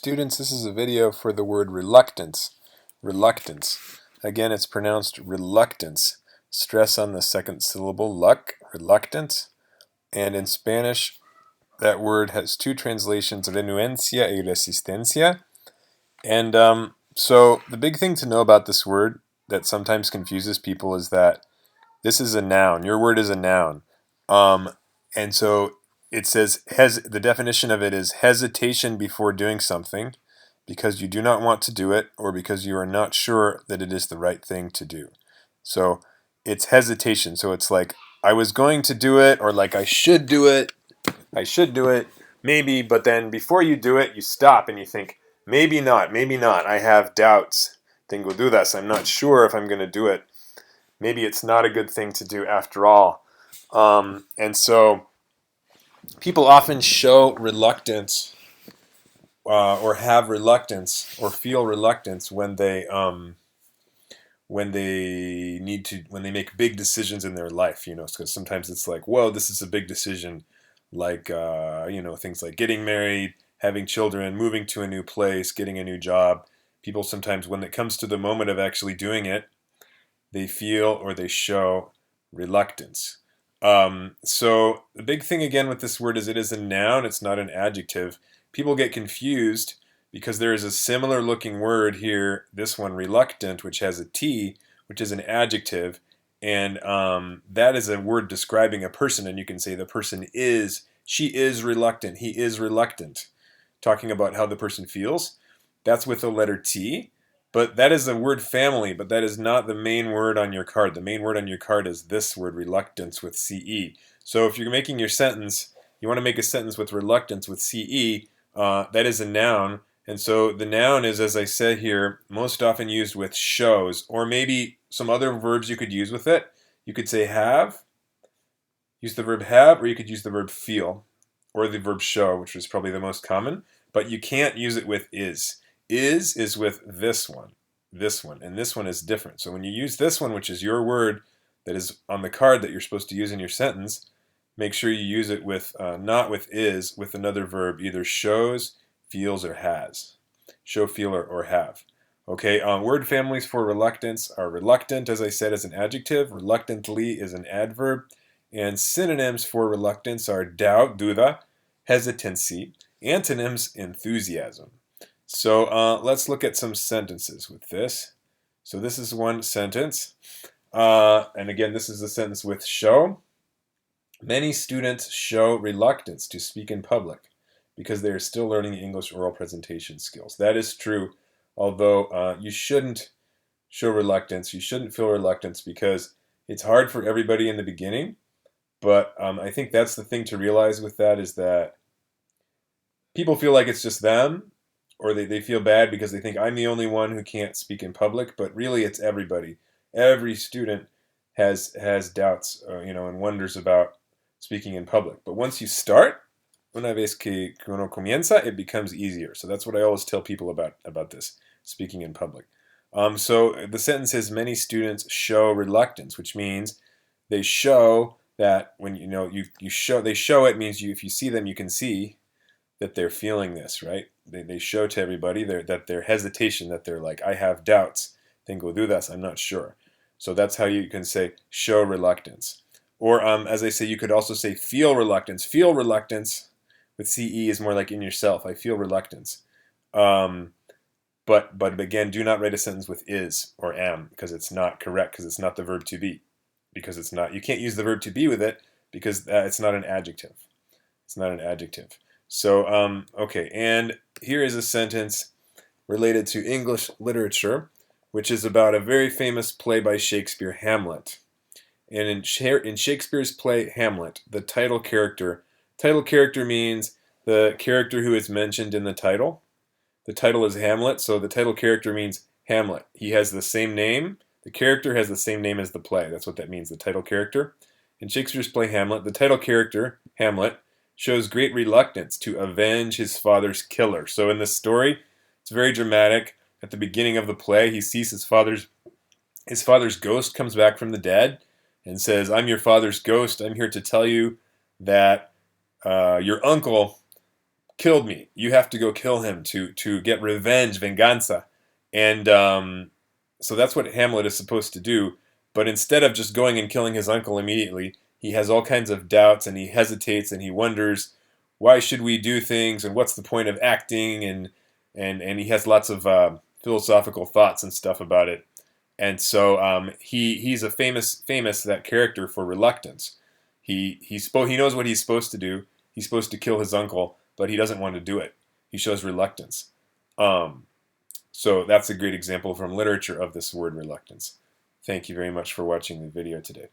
Students, this is a video for the word reluctance. Reluctance. Again, it's pronounced reluctance. Stress on the second syllable, luck, reluctance. And in Spanish, that word has two translations, renuencia y resistencia. And so the big thing to know about this word that sometimes confuses people is that this is a noun. Your word is a noun. And so it says, the definition of it is hesitation before doing something because you do not want to do it or because you are not sure that it is the right thing to do. So it's hesitation. So it's like, I was going to do it, or like, I should do it, maybe, but then before you do it, you stop and you think, maybe not, I have doubts. Tengo dudas, I'm not sure if I'm going to do it. Maybe it's not a good thing to do after all. And so people often show reluctance or have reluctance or feel reluctance when they make big decisions in their life, because sometimes it's like, whoa, this is a big decision, like things like getting married, having children, moving to a new place, getting a new job. People sometimes, when it comes to the moment of actually doing it, they feel or they show reluctance. So the big thing again with this word is it is a noun, it's not an adjective. People get confused because there is a similar looking word here, this one, reluctant, which has a T, which is an adjective, and that is a word describing a person, and you can say the person is, she is reluctant, he is reluctant, talking about how the person feels. That's with the letter T. But that is a word family, but that is not the main word on your card. The main word on your card is this word, reluctance, with CE. So if you're making your sentence, you want to make a sentence with reluctance with CE, that is a noun. And so the noun is, as I said here, most often used with shows, or maybe some other verbs you could use with it. You could say have, use the verb have, or you could use the verb feel, or the verb show, which is probably the most common. But you can't use it with is. Is with this one, and this one is different. So when you use this one, which is your word that is on the card that you're supposed to use in your sentence, make sure you use it with, not with is, with another verb, either shows, feels, or has. Show, feel, or have. Okay, word families for reluctance are reluctant, as I said, is an adjective, reluctantly is an adverb, and synonyms for reluctance are doubt, duda, hesitancy, antonyms, enthusiasm. So let's look at some sentences with this. So this is one sentence. And again, this is a sentence with show. Many students show reluctance to speak in public because they are still learning English oral presentation skills. That is true, although you shouldn't show reluctance. You shouldn't feel reluctance because it's hard for everybody in the beginning. But I think that's the thing to realize with that is that people feel like it's just them, or they feel bad because they think I'm the only one who can't speak in public, but really it's everybody. Every student has doubts, and wonders about speaking in public. But once you start, una vez que uno comienza, it becomes easier. So that's what I always tell people about this, speaking in public. So the sentence is many students show reluctance, which means they show that when they show it means if you see them, you can see that they're feeling this, right? They show to everybody that their hesitation, that they're like, I have doubts, tengo dudas, I'm not sure. So that's how you can say show reluctance. Or as I say, you could also say feel reluctance. Feel reluctance with CE is more like in yourself. I feel reluctance. But again, do not write a sentence with is or am because it's not correct, because it's not the verb to be. Because it's not, you can't use the verb to be with it because it's not an adjective. It's not an adjective. So, okay, and here is a sentence related to English literature, which is about a very famous play by Shakespeare, Hamlet. And in Shakespeare's play, Hamlet, the title character means the character who is mentioned in the title. The title is Hamlet, so the title character means Hamlet. He has the same name. The character has the same name as the play. That's what that means, the title character. In Shakespeare's play, Hamlet, the title character, Hamlet, shows great reluctance to avenge his father's killer. So in this story, it's very dramatic. At the beginning of the play, he sees his father's ghost comes back from the dead and says, I'm your father's ghost. I'm here to tell you that your uncle killed me. You have to go kill him to get revenge, venganza. And so that's what Hamlet is supposed to do. But instead of just going and killing his uncle immediately, he has all kinds of doubts and he hesitates and he wonders, why should we do things and what's the point of acting, and he has lots of philosophical thoughts and stuff about it. And so he's a famous that character for reluctance. He knows what he's supposed to do. He's supposed to kill his uncle, but he doesn't want to do it. He shows reluctance. So that's a great example from literature of this word reluctance. Thank you very much for watching the video today.